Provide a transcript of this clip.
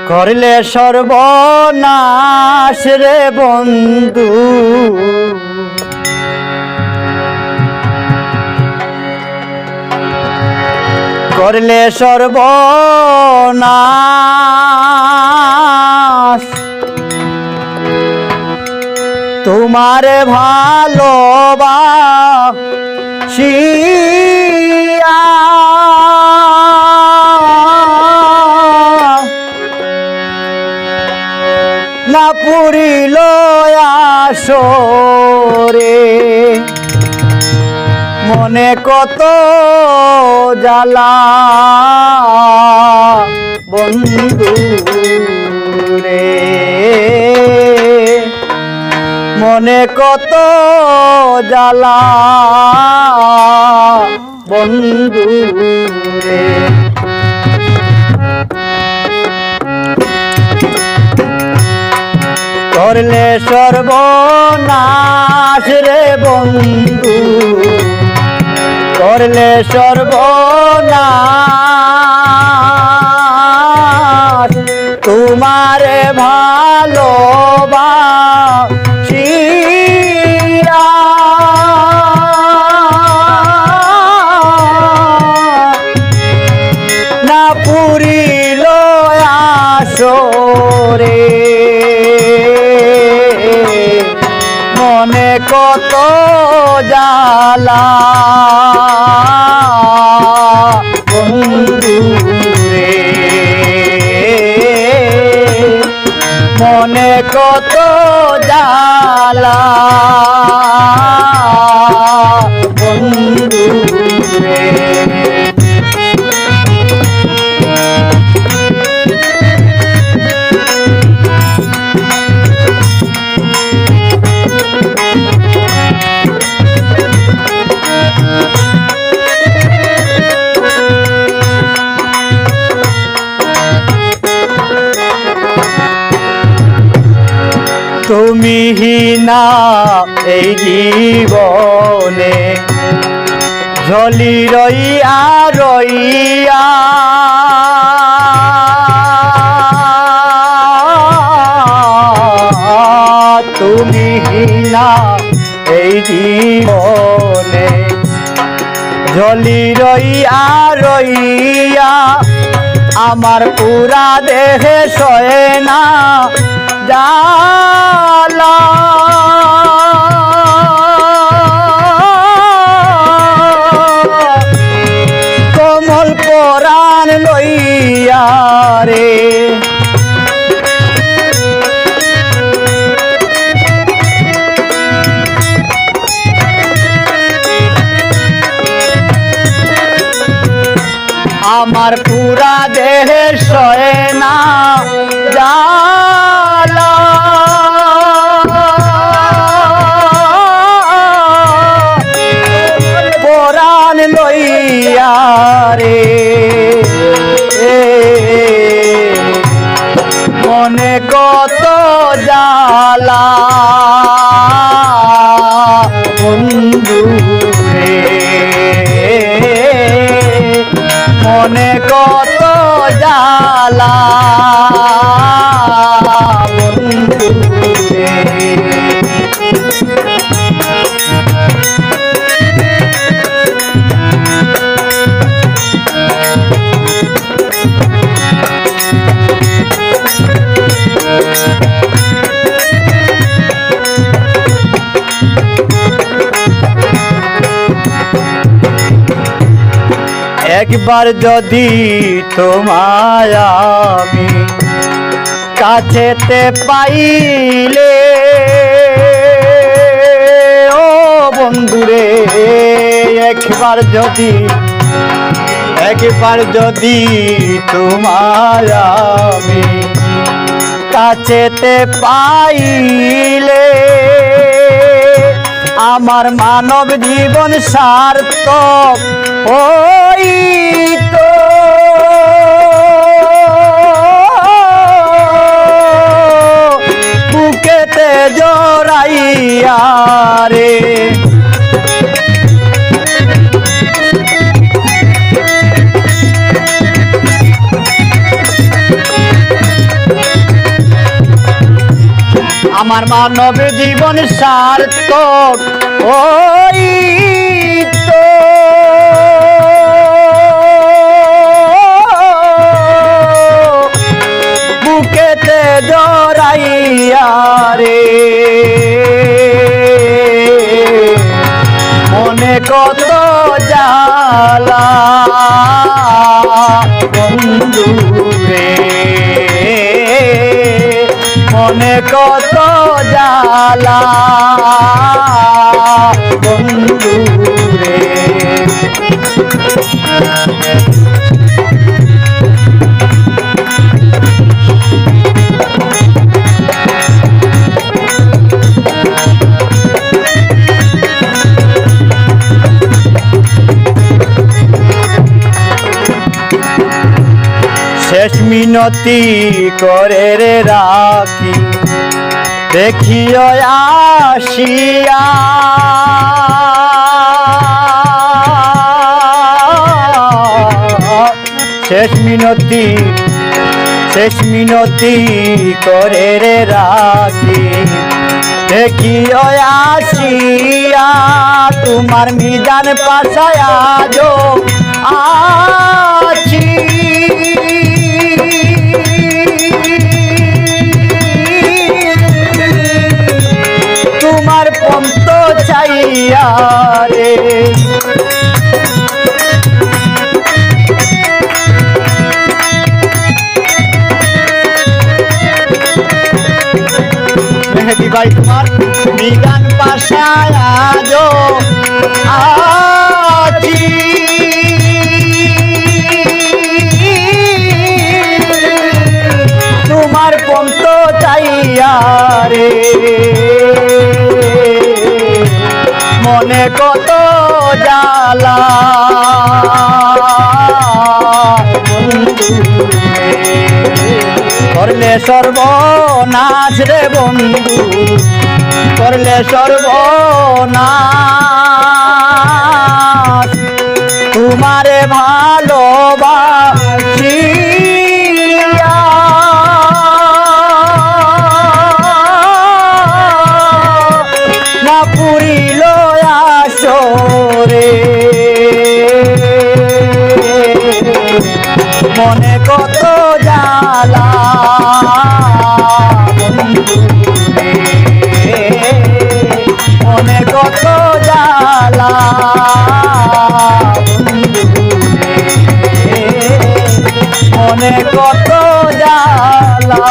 করলে সর্বনাশ রে বন্ধু, করলে সর্বনাশ। তোমারে ভালোবাসিয়া না পুরিল আসরে, মনে কত জ্বালা বন্ধু রে, মনে কত জ্বালা বন্ধু রে। করলে সর্বনাশ রে বন্ধু, করলে সর্বনাশ। তোমারে ভালোবাসিয়া না পুরিল আসরে, মনে কত জ্বালা বন্ধু রে, মনে কত জ্বালা বন্ধু রে। তুমি হিনা এই জীবনে ঝলি রইয়া রইয়া, তুমি হিনা এই জীবনে ঝলি রইয়া রইয়া, আমার পুরা দেহে সয়ে না জ্বালা, কোমল পরাণ লইয়া রে, আমার পুরা দেহে সয়ে না জ্বালা, পরাণ লইয়া রে, মনে কত জ্বালা বন্ধু রে, মনে কত জ্বালা বন্ধু রে। একবার যদি তোমায় আমি কাছেতে পাইলে ও বন্ধুরে, একবার যদি তোমায় আমি কাছেতে পাইলে, আমার মানব জীবন সার্থক হইতো, বুকেতে জড়াইয়া রে, আমার মানব জীবন সার্থক ওই তো বুকেতে জড়াইয়া রে মনে কত জ্বালা বন্ধু রে মনে কত জ্বালা বন্ধু রে শেষ মিনতি করে রে রাখি দেখিও আসিয়া শেষ মিনতি করে রে রাখি দেখিও আসিয়া তোমার মিজান পাশায় আজো আছি তোমার পন্ত চাইয়া রে মেহেদি ভাই তোমার মিজান পাশায় আজো আছি তোমার পন্ত চাইয়া রে মনে কত জ্বালা করলে সর্বনাশ রে বন্ধু করলে সর্বনাশ তোমারে ভালোবাসি না পুরিল আসরে মনে কত জ্বালা বন্ধু রে মনে কত জ্বালা বন্ধু রে মনে কত জ্বালা